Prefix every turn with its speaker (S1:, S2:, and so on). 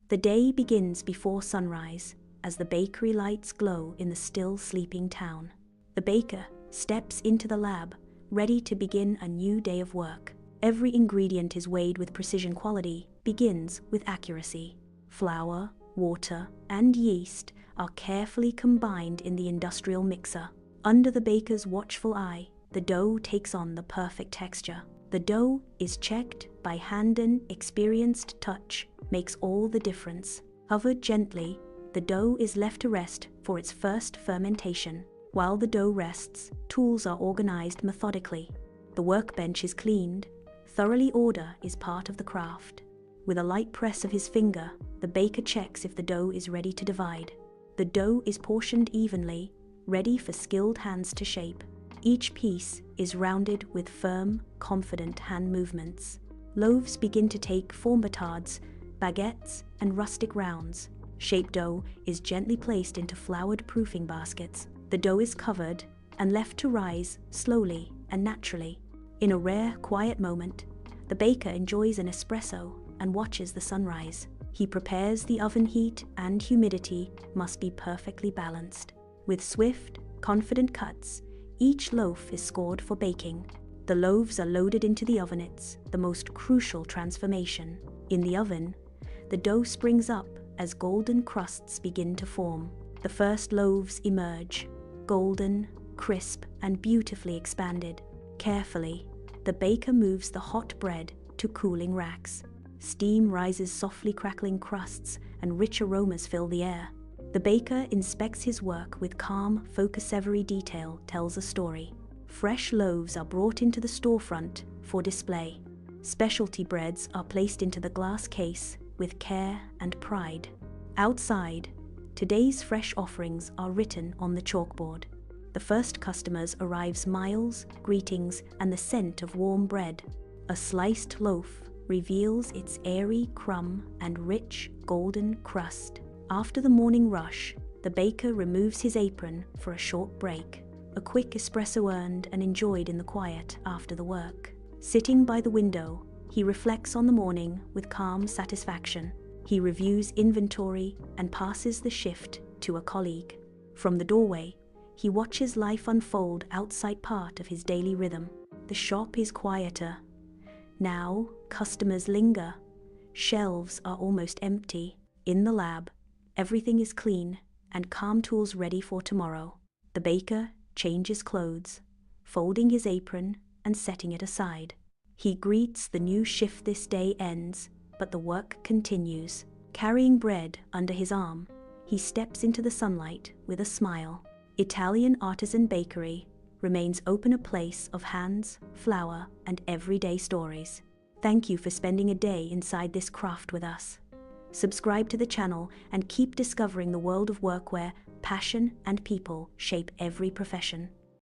S1: The day begins before sunrise, as the bakery lights glow in the still sleeping town. The baker steps into the lab, ready to begin a new day of work. Every ingredient is weighed with precision. Quality begins with accuracy. Flour, water, and yeast are carefully combined in the industrial mixer. Under the baker's watchful eye, the dough takes on the perfect texture. The dough is checked by hand, and experienced touch makes all the difference. Covered gently, the dough is left to rest for its first fermentation. While the dough rests, tools are organized methodically. The workbench is cleaned. Thoroughly order is part of the craft. With a light press of his finger, the baker checks if the dough is ready to divide. The dough is portioned evenly, ready for skilled hands to shape. Each piece is rounded with firm, confident hand movements. Loaves begin to take form: batards, baguettes, and rustic rounds. Shaped dough is gently placed into floured proofing baskets. The dough is covered and left to rise slowly and naturally. In a rare, quiet moment, the baker enjoys an espresso and watches the sunrise. He prepares. The oven heat and humidity must be perfectly balanced. With swift, confident cuts, each loaf is scored for baking. The loaves are loaded into the oven. It's the most crucial transformation. In the oven, the dough springs up as golden crusts begin to form. The first loaves emerge, golden, crisp, and beautifully expanded. Carefully, the baker moves the hot bread to cooling racks. Steam rises softly, crackling crusts and rich aromas fill the air. The baker inspects his work with calm focus. Every detail tells a story. Fresh loaves are brought into the storefront for display. Specialty breads are placed into the glass case with care and pride. Outside, today's fresh offerings are written on the chalkboard. The first customers arrive. Smiles, greetings, and the scent of warm bread. A sliced loaf reveals its airy crumb and rich, golden crust. After the morning rush, the baker removes his apron for a short break. A quick espresso earned and enjoyed in the quiet after the work. Sitting by the window, he reflects on the morning with calm satisfaction. He reviews inventory and passes the shift to a colleague. From the doorway, he watches life unfold outside, part of his daily rhythm. The shop is quieter. Now, customers linger. Shelves are almost empty. In the lab, everything is clean and calm, tools ready for tomorrow. The baker changes clothes, folding his apron and setting it aside. He greets the new shift. This day ends, but the work continues. Carrying bread under his arm, he steps into the sunlight with a smile. Italian Artisan Bakery remains open, a place of hands, flour, and everyday stories. Thank you for spending a day inside this craft with us. Subscribe to the channel and keep discovering the world of work where passion and people shape every profession.